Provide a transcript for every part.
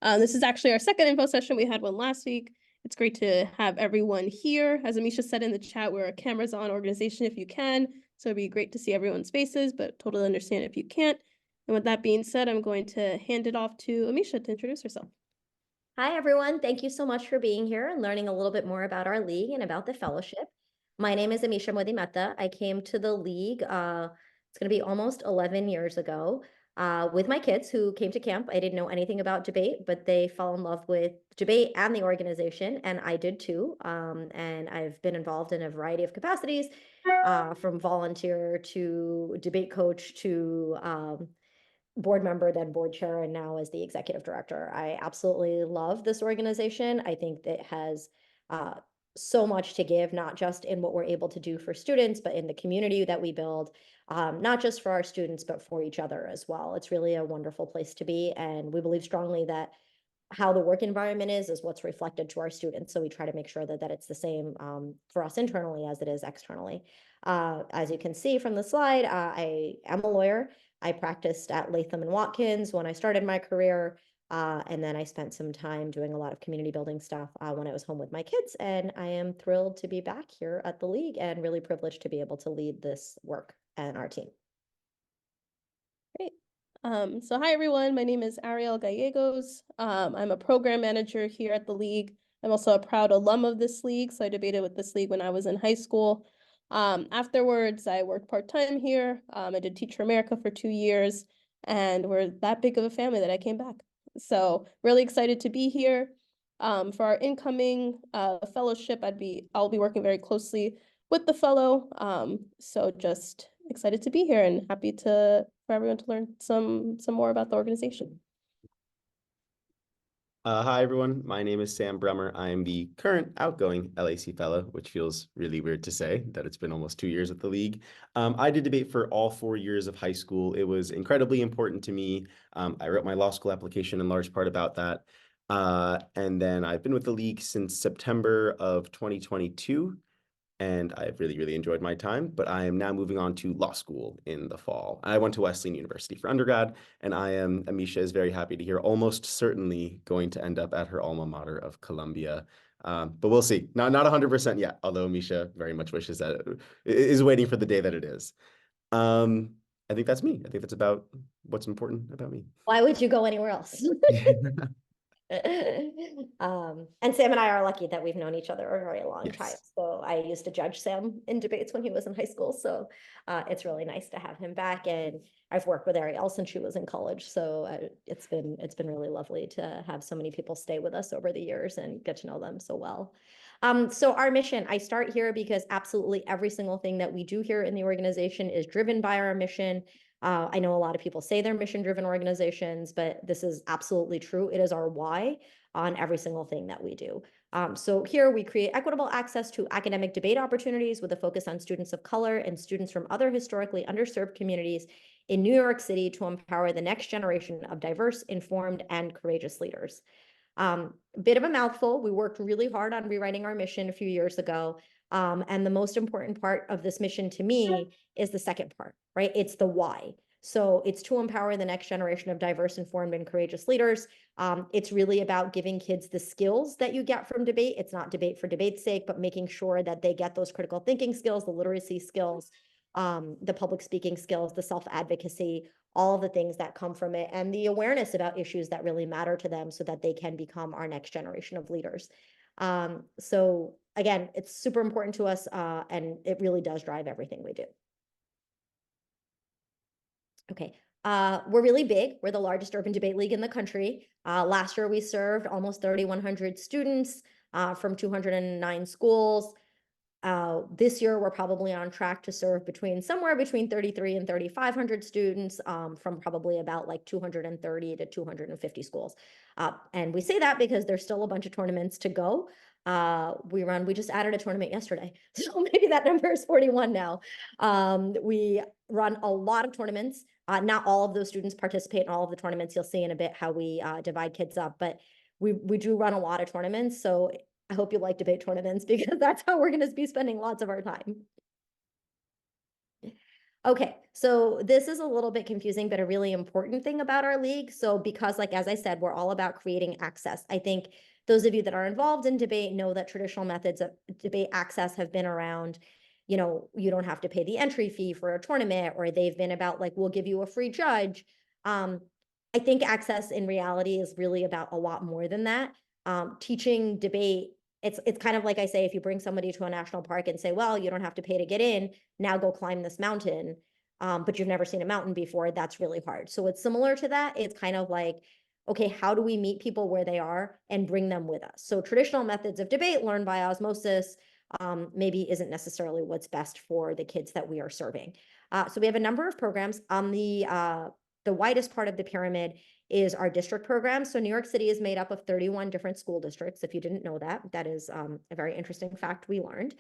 This is actually our second info session. We had one last week. It's great to have everyone here. As Amisha said in the chat, we're a cameras on organization if you can. So it'd be great to see everyone's faces, but totally understand if you can't. And with that being said, I'm going to hand it off to Amisha to introduce herself. Hi, everyone. Thank you so much for being here and learning a little bit more about our league and about the fellowship. My name is Amisha Modimata. I came to the league, it's going to be almost 11 years ago, with my kids who came to camp. I didn't know anything about debate, but they fell in love with debate and the organization, and I did too. And I've been involved in a variety of capacities, from volunteer to debate coach to board member, then board chair, and now as the executive director. I absolutely love this organization. I think that it has so much to give, not just in what we're able to do for students, but in the community that we build, not just for our students, but for each other as well. It's really a wonderful place to be. And we believe strongly that how the work environment is what's reflected to our students. So we try to make sure that it's the same for us internally as it is externally. As you can see from the slide, I am a lawyer. I practiced at Latham and Watkins when I started my career. And then I spent some time doing a lot of community building stuff when I was home with my kids. And I am thrilled to be back here at the league and really privileged to be able to lead this work and our team. Great. So hi, everyone. My name is Ariel Gallegos. I'm a program manager here at the league. I'm also a proud alum of this league. So I debated with this league when I was in high school. Afterwards, I worked part-time here. I did Teach for America for 2 years, and we're that big of a family that I came back. So really excited to be here. For our incoming fellowship, I'll be working very closely with the fellow. So just excited to be here and happy for everyone to learn some more about the organization. Hi, everyone. My name is Sam Brummer. I am the current outgoing LAC fellow, which feels really weird to say that it's been almost 2 years at the league. I did debate for all 4 years of high school. It was incredibly important to me. I wrote my law school application in large part about that. And then I've been with the league since September of 2022. And I've really, really enjoyed my time, but I am now moving on to law school in the fall. I went to Wesleyan University for undergrad, and Amisha is very happy to hear, almost certainly going to end up at her alma mater of Columbia. But we'll see. Not 100% yet, although Amisha very much wishes that is waiting for the day that it is. I think that's me. I think that's about what's important about me. Why would you go anywhere else? And Sam and I are lucky that we've known each other a very long time. So I used to judge Sam in debates when he was in high school. So it's really nice to have him back. And I've worked with Ariel since she was in college. So it's been really lovely to have so many people stay with us over the years and get to know them so well. So our mission, I start here because absolutely every single thing that we do here in the organization is driven by our mission. I know a lot of people say they're mission-driven organizations, but this is absolutely true. It is our why on every single thing that we do. So here we create equitable access to academic debate opportunities with a focus on students of color and students from other historically underserved communities in New York City to empower the next generation of diverse, informed, and courageous leaders. Bit of a mouthful. We worked really hard on rewriting our mission a few years ago. And the most important part of this mission to me is the second part, right? It's the why. So it's to empower the next generation of diverse, informed, and courageous leaders. It's really about giving kids the skills that you get from debate. It's not debate for debate's sake, but making sure that they get those critical thinking skills, the literacy skills, the public speaking skills, the self-advocacy, all of the things that come from it, and the awareness about issues that really matter to them so that they can become our next generation of leaders. So again, it's super important to us, and it really does drive everything we do. Okay, we're really big. We're the largest urban debate league in the country. Last year, we served almost 3,100 students from 209 schools. This year, we're probably on track to serve somewhere between 3,300 and 3,500 students from probably about like 230 to 250 schools. And we say that because there's still a bunch of tournaments to go. We just added a tournament yesterday. So maybe that number is 41 now. We run a lot of tournaments. Not all of those students participate in all of the tournaments. You'll see in a bit how we divide kids up, but we do run a lot of tournaments. So I hope you like debate tournaments because that's how we're going to be spending lots of our time. Okay, so this is a little bit confusing, but a really important thing about our league. So because, like, as I said, we're all about creating access. I think those of you that are involved in debate know that traditional methods of debate access have been around. You know, you don't have to pay the entry fee for a tournament, or they've been about like, we'll give you a free judge. I think access in reality is really about a lot more than that. Teaching debate, it's kind of like I say, if you bring somebody to a national park and say, well, you don't have to pay to get in, now go climb this mountain, but you've never seen a mountain before, that's really hard. So it's similar to that. It's kind of like, okay, how do we meet people where they are and bring them with us? So traditional methods of debate learned by osmosis maybe isn't necessarily what's best for the kids that we are serving. So we have a number of programs. On the widest part of the pyramid is our district program. So New York City is made up of 31 different school districts. If you didn't know that, that is a very interesting fact we learned.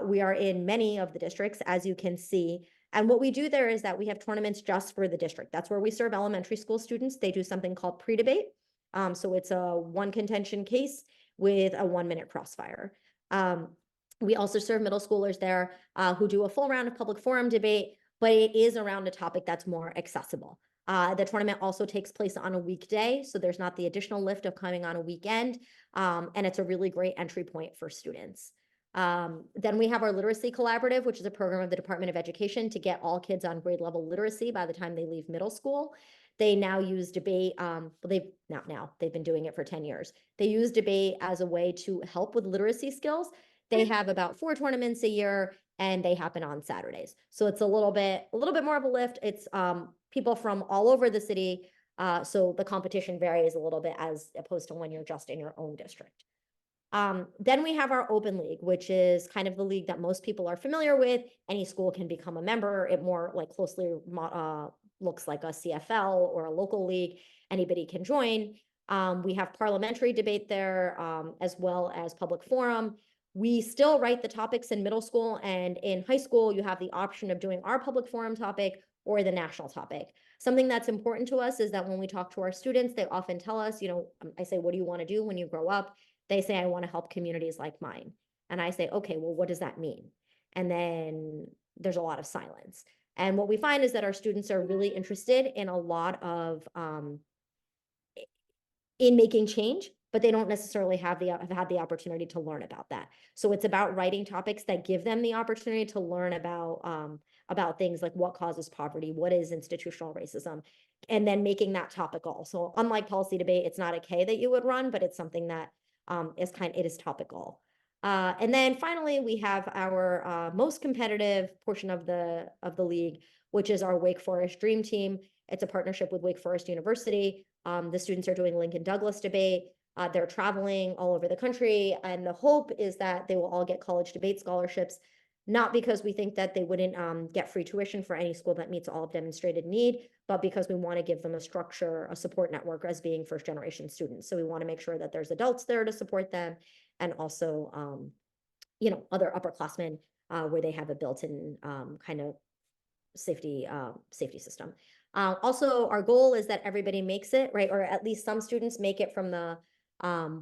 We are in many of the districts, as you can see. And what we do there is that we have tournaments just for the district. That's where we serve elementary school students. They do something called pre-debate. So it's a one contention case with a 1-minute crossfire. We also serve middle schoolers there who do a full round of public forum debate, but it is around a topic that's more accessible. The tournament also takes place on a weekday, so there's not the additional lift of coming on a weekend, and it's a really great entry point for students. Then we have our Literacy Collaborative, which is a program of the Department of Education to get all kids on grade level literacy by the time they leave middle school. They now use debate, they've been doing it for 10 years. They use debate as a way to help with literacy skills. They have about 4 tournaments a year, and they happen on Saturdays. So it's a little bit more of a lift. It's people from all over the city. So the competition varies a little bit as opposed to when you're just in your own district. Then we have our open league, which is kind of the league that most people are familiar with. Any school can become a member. It more like closely looks like a CFL or a local league. Anybody can join. We have parliamentary debate there, as well as public forum. We still write the topics in middle school, and in high school, you have the option of doing our public forum topic or the national topic. Something that's important to us is that when we talk to our students, they often tell us, you know, I say, what do you want to do when you grow up? They say, I want to help communities like mine. And I say, okay, well, what does that mean? And then there's a lot of silence. And what we find is that our students are really interested in a lot of, in making change, but they don't necessarily have had the opportunity to learn about that. So it's about writing topics that give them the opportunity to learn about things like what causes poverty, what is institutional racism, and then making that topical. So unlike policy debate, it's not a K that you would run, but it's something that it is topical. And then finally, we have our most competitive portion of the league, which is our Wake Forest Dream Team. It's a partnership with Wake Forest University. The students are doing Lincoln Douglas debate. They're traveling all over the country, and the hope is that they will all get college debate scholarships, not because we think that they wouldn't get free tuition for any school that meets all of demonstrated need, but because we want to give them a structure, a support network as being first-generation students. So we want to make sure that there's adults there to support them, and also, you know, other upperclassmen where they have a built-in kind of safety system. Also, our goal is that everybody makes it, right? Or at least some students make it from the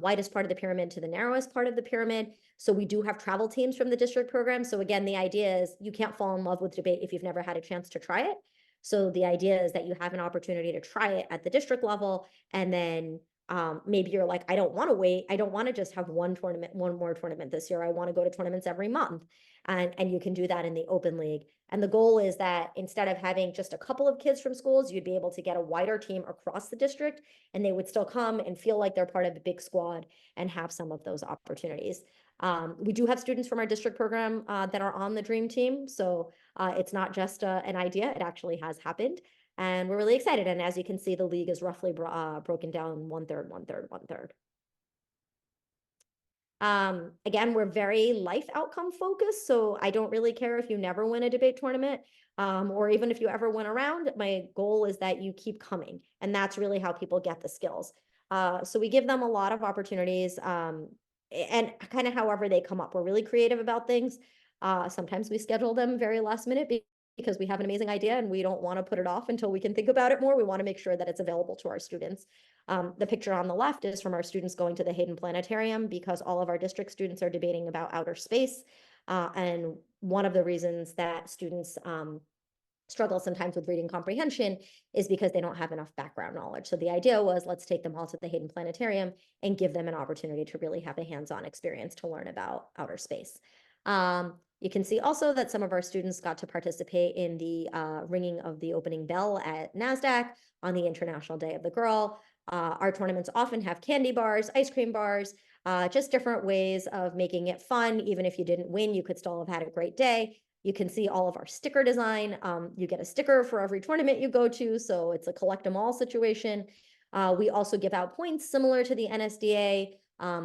widest part of the pyramid to the narrowest part of the pyramid. So we do have travel teams from the district program. So again, the idea is you can't fall in love with debate if you've never had a chance to try it. So the idea is that you have an opportunity to try it at the district level, and then maybe you're like, I don't want to wait. I don't want to just have one more tournament this year. I want to go to tournaments every month. And you can do that in the open league. And the goal is that instead of having just a couple of kids from schools, you'd be able to get a wider team across the district, and they would still come and feel like they're part of a big squad and have some of those opportunities. We do have students from our district program that are on the Dream Team. So it's not just an idea, it actually has happened. And we're really excited. And as you can see, the league is roughly broken down 1/3, 1/3, 1/3. Again, we're very life outcome focused. So I don't really care if you never win a debate tournament, or even if you ever win a round. My goal is that you keep coming. And that's really how people get the skills. So we give them a lot of opportunities, and kind of however they come up. We're really creative about things. Sometimes we schedule them very last minute because we have an amazing idea and we don't want to put it off until we can think about it more. We want to make sure that it's available to our students. The picture on the left is from our students going to the Hayden Planetarium because all of our district students are debating about outer space. And one of the reasons that students struggle sometimes with reading comprehension is because they don't have enough background knowledge. So the idea was, let's take them all to the Hayden Planetarium and give them an opportunity to really have a hands-on experience to learn about outer space. You can see also that some of our students got to participate in the ringing of the opening bell at NASDAQ on the International Day of the Girl. Our tournaments often have candy bars, ice cream bars, just different ways of making it fun. Even if you didn't win, you could still have had a great day. You can see all of our sticker design. You get a sticker for every tournament you go to, so it's a collect them all situation. We also give out points similar to the NSDA,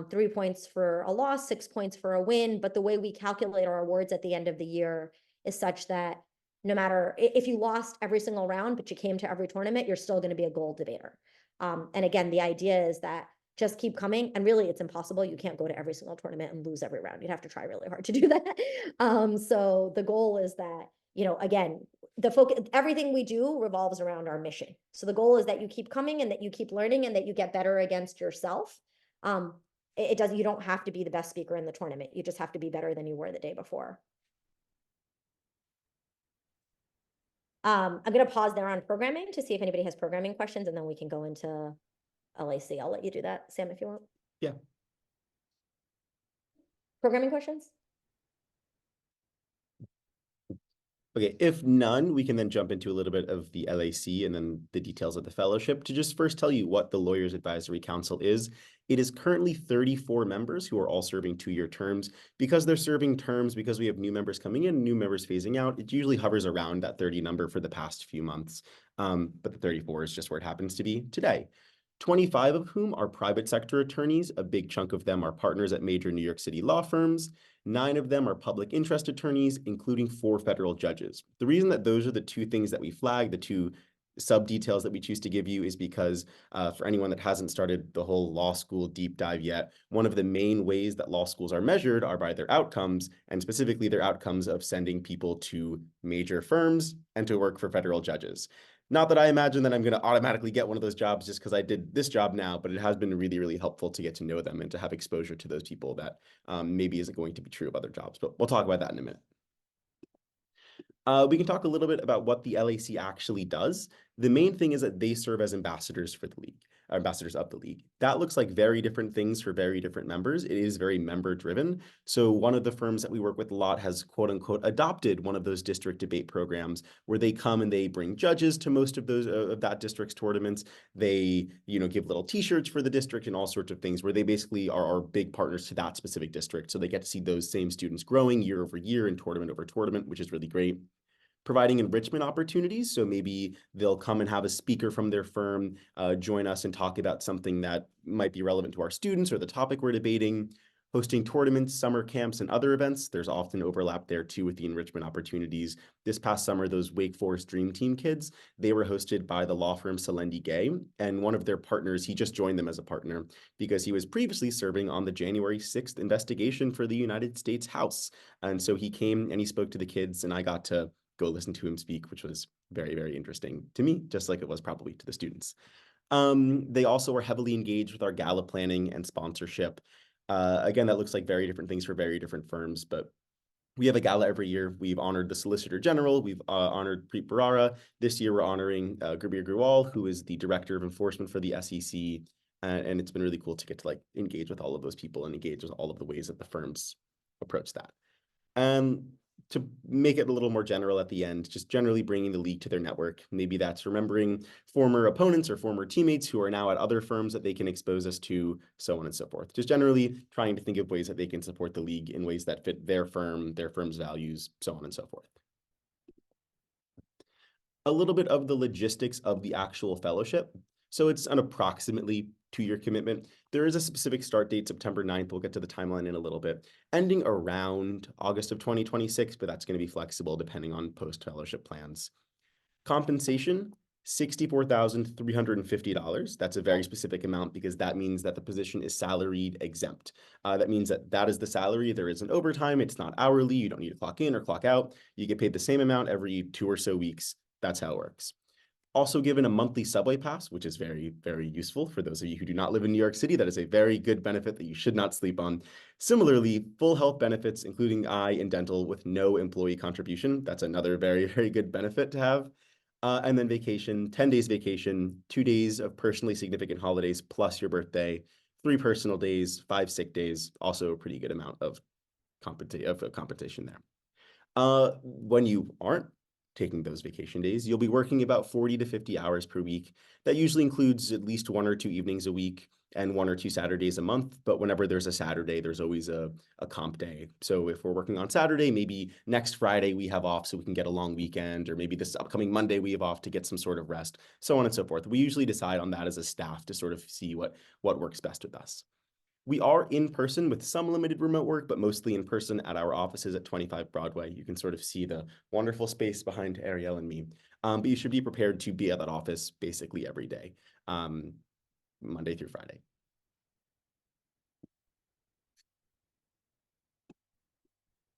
3 points for a loss, 6 points for a win. But the way we calculate our awards at the end of the year is such that no matter if you lost every single round, but you came to every tournament, you're still going to be a gold debater. And again, the idea is that just keep coming. And really, it's impossible. You can't go to every single tournament and lose every round. You'd have to try really hard to do that. So the goal is that, again, the focus, everything we do revolves around our mission. So the goal is that you keep coming and that you keep learning and that you get better against yourself. You don't have to be the best speaker in the tournament. You just have to be better than you were the day before. I'm going to pause there on programming to see if anybody has programming questions, and then we can go into LAC. I'll let you do that, Sam, if you want. Yeah. Programming questions? Okay, if none, we can then jump into a little bit of the LAC and then the details of the fellowship. To just first tell you what the Lawyers Advisory Council is, it is currently 34 members who are all serving 2-year terms. Because they're serving terms, because we have new members coming in, new members phasing out, it usually hovers around that 30 number for the past few months. But the 34 is just where it happens to be today. 25 of whom are private sector attorneys. A big chunk of them are partners at major New York City law firms. 9 of them are public interest attorneys, including 4 federal judges. The reason that those are the 2 things that we flag, the 2 sub details that we choose to give you, is because for anyone that hasn't started the whole law school deep dive yet, one of the main ways that law schools are measured are by their outcomes, and specifically their outcomes of sending people to major firms and to work for federal judges. Not that I imagine that I'm going to automatically get one of those jobs just because I did this job now, but it has been really, really helpful to get to know them and to have exposure to those people that maybe isn't going to be true of other jobs. But we'll talk about that in a minute. We can talk a little bit about what the LAC actually does. The main thing is that they serve as ambassadors for the league, ambassadors of the league. That looks like very different things for very different members. It is very member driven. So one of the firms that we work with a lot has quote unquote adopted one of those district debate programs where they come and they bring judges to most of those of that district's tournaments. They, give little t-shirts for the district and all sorts of things where they basically are big partners to that specific district. So they get to see those same students growing year over year and tournament over tournament, which is really great. Providing enrichment opportunities. So maybe they'll come and have a speaker from their firm join us and talk about something that might be relevant to our students or the topic we're debating. Hosting tournaments, summer camps, and other events. There's often overlap there too with the enrichment opportunities. This past summer, those Wake Forest Dream Team kids, they were hosted by the law firm Selendi Gay, and one of their partners, he just joined them as a partner because he was previously serving on the January 6th investigation for the United States House. And so he came and he spoke to the kids, and I got to go listen to him speak, which was very, very interesting to me, just like it was probably to the students. They also were heavily engaged with our gala planning and sponsorship. Again, that looks like very different things for very different firms, but we have a gala every year. We've honored the Solicitor General. We've honored Preet Bharara. This year, we're honoring Gurbir Grewal, who is the Director of Enforcement for the SEC. And it's been really cool to get to engage with all of those people and engage with all of the ways that the firms approach that. To make it a little more general at the end, just generally bringing the league to their network. Maybe that's remembering former opponents or former teammates who are now at other firms that they can expose us to, so on and so forth. Just generally trying to think of ways that they can support the league in ways that fit their firm, their firm's values, so on and so forth. A little bit of the logistics of the actual fellowship. So it's an approximately 2-year commitment. There is a specific start date, September 9th. We'll get to the timeline in a little bit, ending around August of 2026, but that's going to be flexible depending on post-fellowship plans. Compensation, $64,350. That's a very specific amount because that means that the position is salaried exempt. That means that is the salary. There isn't overtime. It's not hourly. You don't need to clock in or clock out. You get paid the same amount every 2 or so weeks. That's how it works. Also given a monthly subway pass, which is very, very useful for those of you who do not live in New York City. That is a very good benefit that you should not sleep on. Similarly, full health benefits, including eye and dental with no employee contribution. That's another very, very good benefit to have. And then vacation, 10 days vacation, 2 days of personally significant holidays plus your birthday, 3 personal days, 5 sick days, also a pretty good amount of compensation there. When you aren't taking those vacation days, you'll be working about 40 to 50 hours per week. That usually includes at least 1 or 2 evenings a week and 1 or 2 Saturdays a month. But whenever there's a Saturday, there's always a comp day. So if we're working on Saturday, maybe next Friday we have off so we can get a long weekend, or maybe this upcoming Monday we have off to get some sort of rest, so on and so forth. We usually decide on that as a staff to sort of see what works best with us. We are in person with some limited remote work, but mostly in person at our offices at 25 Broadway. You can sort of see the wonderful space behind Ariel and me. But you should be prepared to be at that office basically every day, Monday through Friday.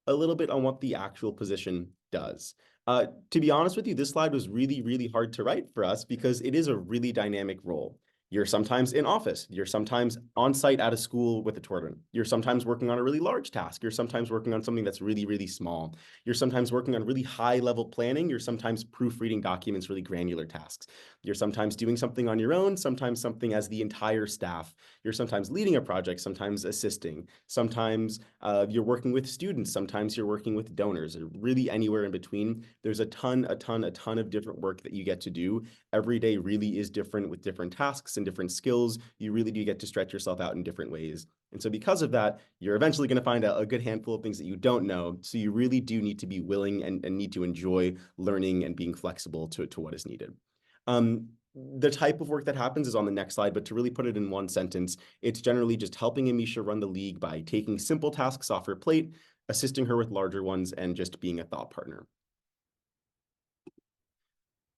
A little bit on what the actual position does. To be honest with you, this slide was really, really hard to write for us because it is a really dynamic role. You're sometimes in office. You're sometimes on site at a school with a tournament. You're sometimes working on a really large task. You're sometimes working on something that's really, really small. You're sometimes working on really high level planning. You're sometimes proofreading documents, really granular tasks. You're sometimes doing something on your own, sometimes something as the entire staff. You're sometimes leading a project, sometimes assisting. Sometimes you're working with students. Sometimes you're working with donors, or really anywhere in between. There's a ton of different work that you get to do. Every day really is different with different tasks and different skills. You really do get to stretch yourself out in different ways. And so because of that, you're eventually going to find out a good handful of things that you don't know. So you really do need to be willing and need to enjoy learning and being flexible to what is needed. The type of work that happens is on the next slide, but to really put it in one sentence, it's generally just helping Amisha run the league by taking simple tasks off her plate, assisting her with larger ones, and just being a thought partner.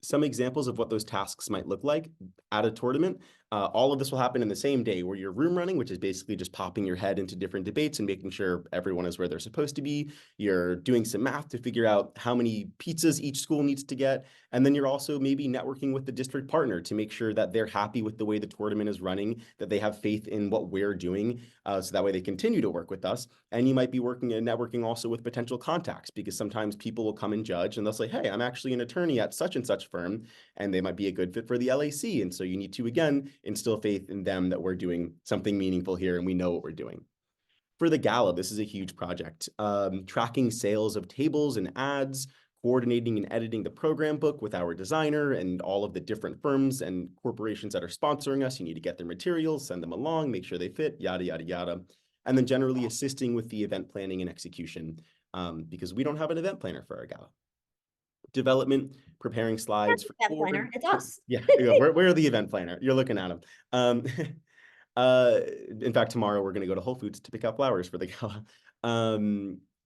Some examples of what those tasks might look like at a tournament. All of this will happen in the same day, where you're room running, which is basically just popping your head into different debates and making sure everyone is where they're supposed to be. You're doing some math to figure out how many pizzas each school needs to get. And then you're also maybe networking with the district partner to make sure that they're happy with the way the tournament is running, that they have faith in what we're doing, so that way they continue to work with us. And you might be working and networking also with potential contacts, because sometimes people will come and judge and they'll say, hey, I'm actually an attorney at such and such firm, and they might be a good fit for the LAC. And so you need to, again, instill faith in them that we're doing something meaningful here and we know what we're doing. For the gala, this is a huge project. Tracking sales of tables and ads, coordinating and editing the program book with our designer and all of the different firms and corporations that are sponsoring us. You need to get their materials, send them along, make sure they fit, yada, yada, yada. And then generally assisting with the event planning and execution, because we don't have an event planner for our gala. Development, preparing slides for event planner. It's us. Yeah, we're the event planner. You're looking at them. In fact, tomorrow we're going to go to Whole Foods to pick up flowers for the gala.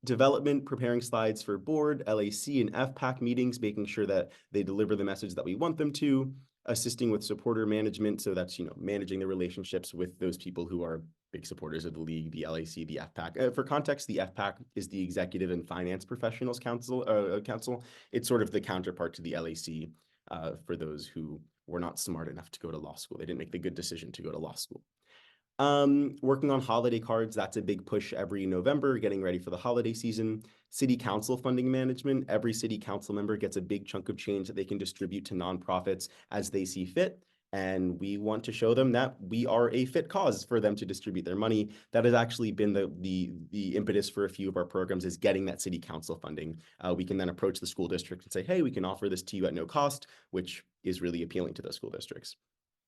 Development, preparing slides for board, LAC, and FPAC meetings, making sure that they deliver the message that we want them to. Assisting with supporter management, so that's, managing the relationships with those people who are big supporters of the league, the LAC, the FPAC. For context, the FPAC is the Executive and Finance Professionals Council. It's sort of the counterpart to the LAC, for those who were not smart enough to go to law school. They didn't make the good decision to go to law school. Working on holiday cards, that's a big push every November, getting ready for the holiday season. City council funding management, every city council member gets a big chunk of change that they can distribute to nonprofits as they see fit. And we want to show them that we are a fit cause for them to distribute their money. That has actually been the impetus for a few of our programs, is getting that city council funding. We can then approach the school district and say, hey, we can offer this to you at no cost, which is really appealing to those school districts.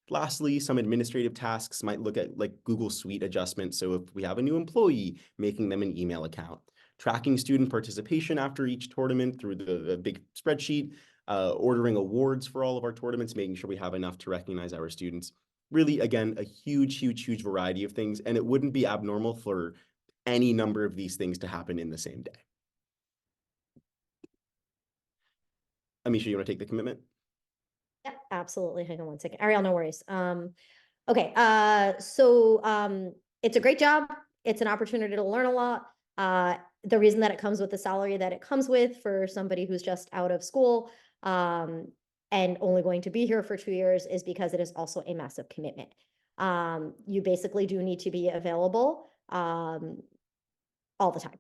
Lastly, some administrative tasks might look at like Google Suite adjustments. So if we have a new employee, making them an email account, tracking student participation after each tournament through the big spreadsheet, ordering awards for all of our tournaments, making sure we have enough to recognize our students. Really, again, a huge variety of things. And it wouldn't be abnormal for any number of these things to happen in the same day. Amisha, you want to take the commitment? Yeah, absolutely. Hang on one second. Ariel, no worries. Okay. It's a great job. It's an opportunity to learn a lot. The reason that it comes with the salary that it comes with for somebody who's just out of school. and only going to be here for 2 years is because it is also a massive commitment. You basically do need to be available all the time.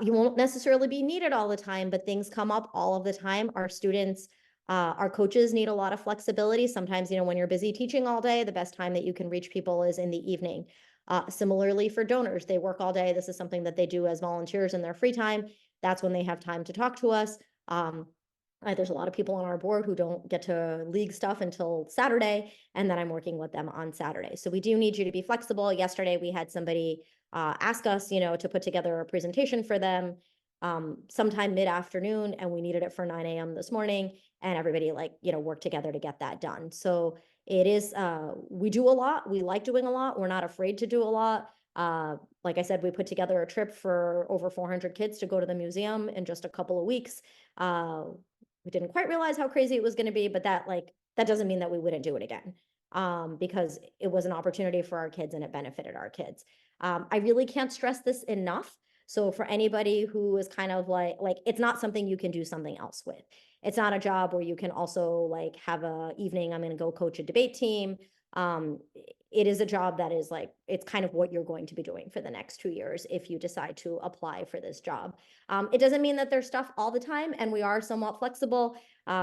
You won't necessarily be needed all the time, but things come up all of the time. Our students, our coaches need a lot of flexibility. Sometimes, when you're busy teaching all day, the best time that you can reach people is in the evening. Similarly for donors, they work all day. This is something that they do as volunteers in their free time. That's when they have time to talk to us. There's a lot of people on our board who don't get to league stuff until Saturday, and then I'm working with them on Saturday. So we do need you to be flexible. Yesterday, we had somebody ask us, to put together a presentation for them sometime mid-afternoon, and we needed it for 9 a.m. this morning, and everybody worked together to get that done. So it is, we do a lot. We like doing a lot. We're not afraid to do a lot. Like I said, we put together a trip for over 400 kids to go to the museum in just a couple of weeks. We didn't quite realize how crazy it was going to be, but that doesn't mean that we wouldn't do it again, because it was an opportunity for our kids and it benefited our kids. I really can't stress this enough. So for anybody who is kind of like it's not something you can do something else with. It's not a job where you can also have a evening, I'm going to go coach a debate team. It is a job that is it's kind of what you're going to be doing for the next 2 years if you decide to apply for this job. It doesn't mean that there's stuff all the time, and we are somewhat flexible.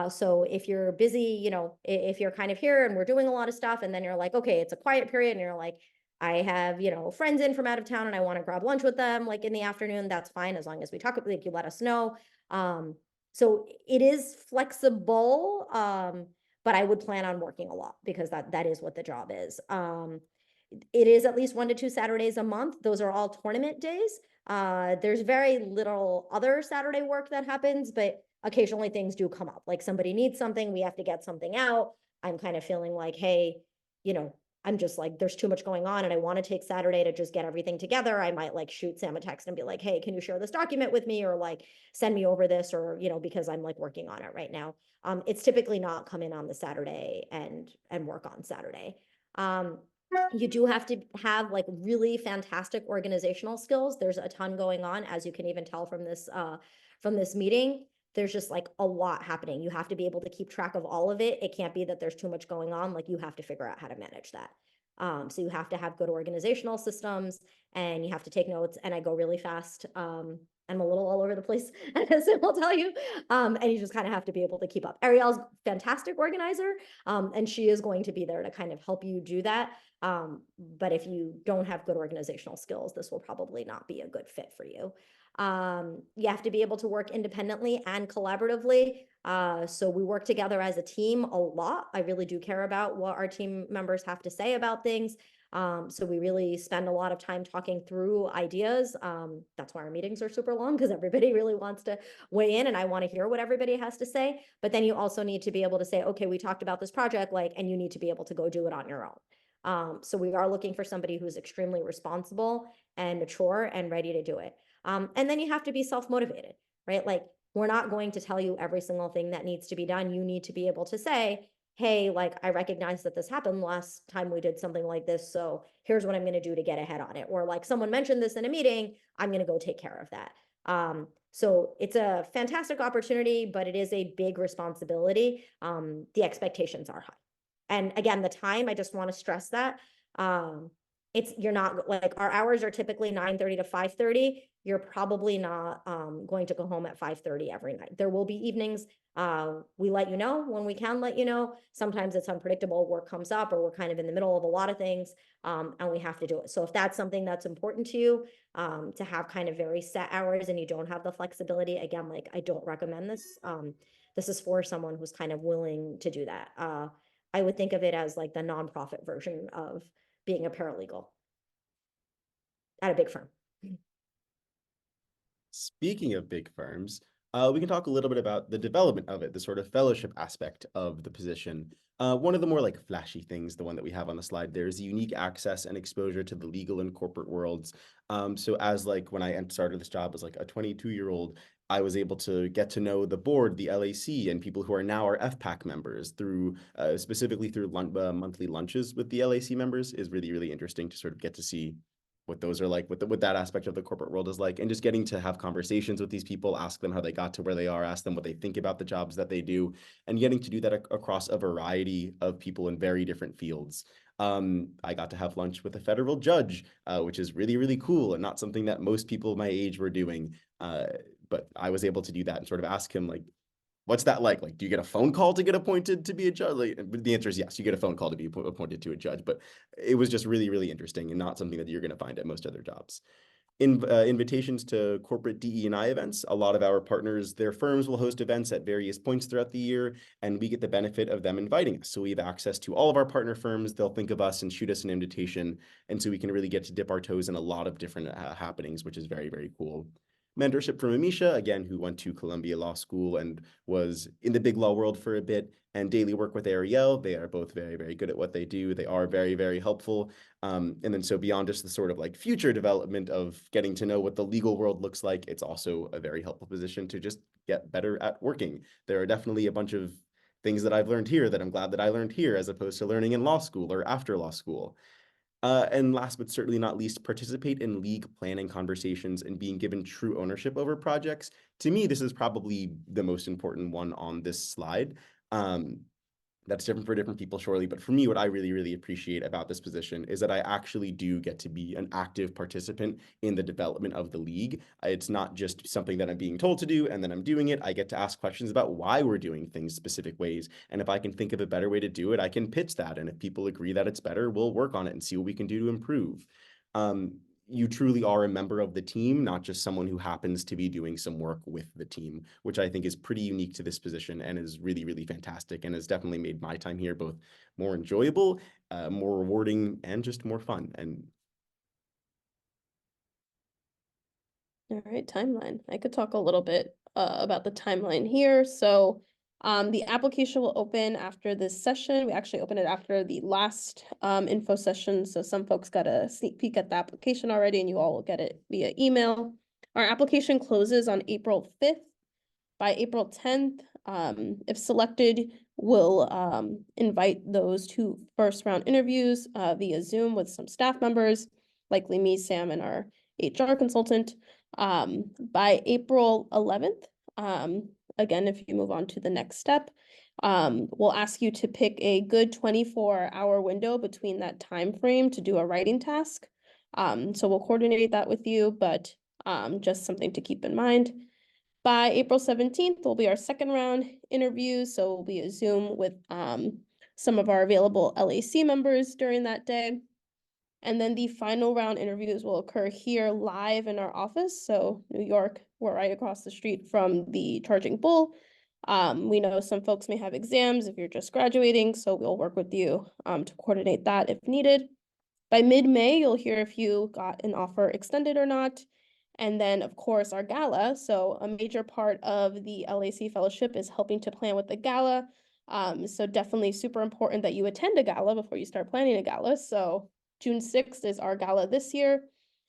So if you're busy, if you're kind of here and we're doing a lot of stuff, and then you're like, okay, it's a quiet period, and you're like, I have, friends in from out of town and I want to grab lunch with them in the afternoon, that's fine, as long as we talk, you let us know. So it is flexible, but I would plan on working a lot because that is what the job is. It is at least 1 to 2 Saturdays a month. Those are all tournament days. There's very little other Saturday work that happens, but occasionally things do come up. Somebody needs something, we have to get something out. I'm kind of feeling hey, I'm just there's too much going on and I want to take Saturday to just get everything together. I might shoot Sam a text and be like, hey, can you share this document with me? Or send me over this, or, because I'm working on it right now. It's typically not come in on the Saturday and work on Saturday. You do have to have really fantastic organizational skills. There's a ton going on, as you can even tell from this meeting. There's just a lot happening. You have to be able to keep track of all of it. It can't be that there's too much going on. You have to figure out how to manage that. So you have to have good organizational systems, and you have to take notes, and I go really fast. I'm a little all over the place, as I will tell you. And you just kind of have to be able to keep up. Ariel's fantastic organizer, and she is going to be there to kind of help you do that. But if you don't have good organizational skills, this will probably not be a good fit for you. You have to be able to work independently and collaboratively. So we work together as a team a lot. I really do care about what our team members have to say about things. So we really spend a lot of time talking through ideas. That's why our meetings are super long, because everybody really wants to weigh in and I want to hear what everybody has to say. But then you also need to be able to say, okay, we talked about this project, and you need to be able to go do it on your own. So we are looking for somebody who's extremely responsible and mature and ready to do it. And then you have to be self-motivated, right? We're not going to tell you every single thing that needs to be done. You need to be able to say, hey, I recognize that this happened last time we did something like this, so here's what I'm going to do to get ahead on it. Or someone mentioned this in a meeting, I'm going to go take care of that. So it's a fantastic opportunity, but it is a big responsibility. The expectations are high. And again, the time, I just want to stress that. You're not our hours are typically 9:30 to 5:30. You're probably not going to go home at 5:30 every night. There will be evenings. We let you know when we can let you know. Sometimes it's unpredictable, work comes up, or we're kind of in the middle of a lot of things, and we have to do it. So if that's something that's important to you, to have kind of very set hours and you don't have the flexibility, again, I don't recommend this. This is for someone who's kind of willing to do that. I would think of it as the nonprofit version of being a paralegal at a big firm. Speaking of big firms, we can talk a little bit about the development of it, the sort of fellowship aspect of the position. One of the more flashy things, the one that we have on the slide there, is unique access and exposure to the legal and corporate worlds. So as when I started this job as a 22-year-old, I was able to get to know the board, the LAC, and people who are now our FPAC members through specifically through monthly lunches with the LAC members. Is really, really interesting to sort of get to see what those are like, what that aspect of the corporate world is like, and just getting to have conversations with these people, ask them how they got to where they are, ask them what they think about the jobs that they do, and getting to do that across a variety of people in very different fields. I got to have lunch with a federal judge, which is really, really cool and not something that most people my age were doing. But I was able to do that and sort of ask him, like, what's that like? Like, do you get a phone call to get appointed to be a judge? Like, the answer is yes, you get a phone call to be appointed to a judge, but it was just really, really interesting and not something that you're going to find at most other jobs. Invitations to corporate DE&I events. A lot of our partners, their firms will host events at various points throughout the year, and we get the benefit of them inviting us. So we have access to all of our partner firms. They'll think of us and shoot us an invitation. And so we can really get to dip our toes in a lot of different happenings, which is very, very cool. Mentorship from Amisha, again, who went to Columbia Law School and was in the big law world for a bit, and daily work with Ariel. They are both very, very good at what they do. They are very, very helpful. And then so beyond just the sort of like future development of getting to know what the legal world looks like, it's also a very helpful position to just get better at working. There are definitely a bunch of things that I've learned here that I'm glad that I learned here as opposed to learning in law school or after law school. And last but certainly not least, participate in league planning conversations and being given true ownership over projects. To me, this is probably the most important one on this slide. That's different for different people, surely. But for me, what I really, really appreciate about this position is that I actually do get to be an active participant in the development of the league. It's not just something that I'm being told to do and then I'm doing it. I get to ask questions about why we're doing things specific ways. And if I can think of a better way to do it, I can pitch that. And if people agree that it's better, we'll work on it and see what we can do to improve. You truly are a member of the team, not just someone who happens to be doing some work with the team, which I think is pretty unique to this position and is really, really fantastic and has definitely made my time here both more enjoyable, more rewarding, and just more fun. And All right, timeline. I could talk a little bit about the timeline here. So the application will open after this session. We actually opened it after the last info session. So some folks got a sneak peek at the application already, and you all will get it via email. Our application closes on April 5th. By April 10th, if selected, we'll invite those two first round interviews via Zoom with some staff members, likely me, Sam, and our HR consultant. By April 11th, again, if you move on to the next step, we'll ask you to pick a good 24-hour window between that time frame to do a writing task. So we'll coordinate that with you, but just something to keep in mind. By April 17th will be our second round interviews. So we'll be a Zoom with some of our available LAC members during that day. And then the final round interviews will occur here live in our office. So New York, we're right across the street from the Charging Bull. We know some folks may have exams if you're just graduating, so we'll work with you to coordinate that if needed. By mid-May, you'll hear if you got an offer extended or not. And then, of course, our gala. So a major part of the LAC Fellowship is helping to plan with the gala. So definitely super important that you attend a gala before you start planning a gala. So June 6th is our gala this year.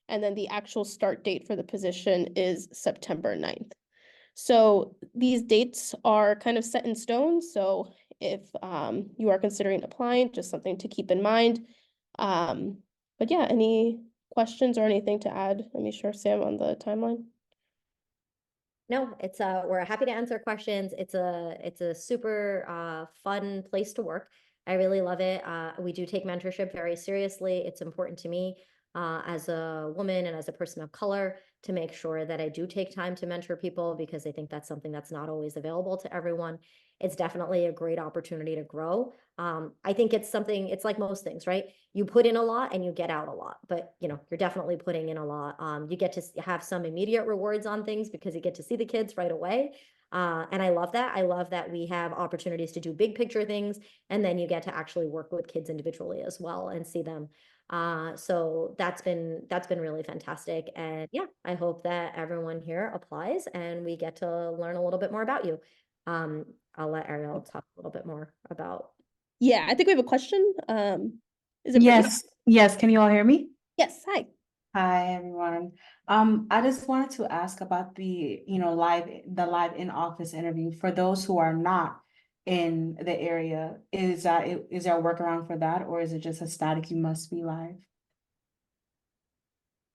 And then the actual start date for the position is September 9th. So these dates are kind of set in stone. So if you are considering applying, just something to keep in mind. But yeah, any questions or anything to add? Let me share Sam on the timeline. No, it's we're happy to answer questions. It's a super fun place to work. I really love it. We do take mentorship very seriously. It's important to me as a woman and as a person of color to make sure that I do take time to mentor people because I think that's something that's not always available to everyone. It's definitely a great opportunity to grow. I think it's something, it's like most things, right? You put in a lot and you get out a lot, but you know, you're definitely putting in a lot. You get to have some immediate rewards on things because you get to see the kids right away. And I love that. I love that we have opportunities to do big picture things, and then you get to actually work with kids individually as well and see them. So that's been really fantastic. And yeah, I hope that everyone here applies and we get to learn a little bit more about you. I'll let Ariel talk a little bit more about. Yeah, I think we have a question. Is it Brittany? Yes. Can you all hear me? Yes, hi. Hi, everyone. I just wanted to ask about the live in-office interview for those who are not in the area. Is there a workaround for that, or is it just a static you must be live?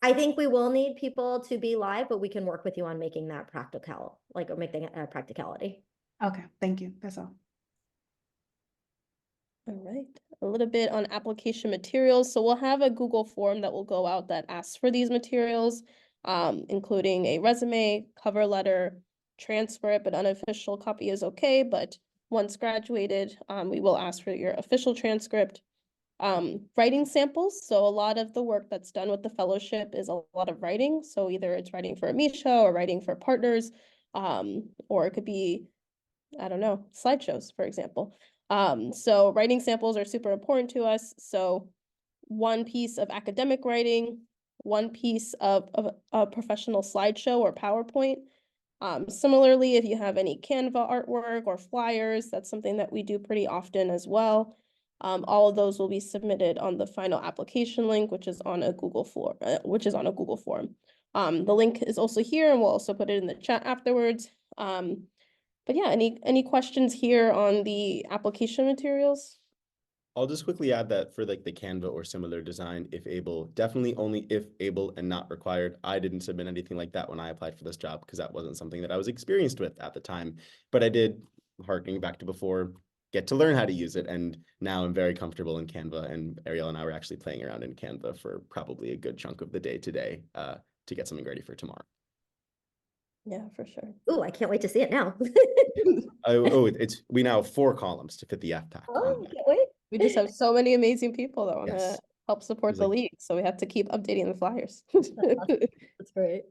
I think we will need people to be live, but we can work with you on making that practical, like, or making it a practicality. Okay, thank you. That's all. All right, a little bit on application materials. So we'll have a Google form that will go out that asks for these materials, including a resume, cover letter, transcript, an unofficial copy is okay, but once graduated, we will ask for your official transcript. Writing samples. So a lot of the work that's done with the fellowship is a lot of writing. So either it's writing for Amisha or writing for partners, or it could be, I don't know, slideshows, for example. So writing samples are super important to us. So one piece of academic writing, one piece of a professional slideshow or PowerPoint. Similarly, if you have any Canva artwork or flyers, that's something that we do pretty often as well. All of those will be submitted on the final application link, which is on a Google form. The link is also here, and we'll also put it in the chat afterwards. But yeah, any questions here on the application materials? I'll just quickly add that for like the Canva or similar design, if able, definitely only if able and not required. I didn't submit anything like that when I applied for this job because that wasn't something that I was experienced with at the time. But I did, harkening back to before, get to learn how to use it. And now I'm very comfortable in Canva, and Ariel and I were actually playing around in Canva for probably a good chunk of the day today to get something ready for tomorrow. Yeah, for sure. Ooh, I can't wait to see it now. We now have 4 columns to fit the FPAC. Oh, can't wait. We just have so many amazing people that want to Yes. help support There's the like- league, so we have to keep updating the flyers. That's great.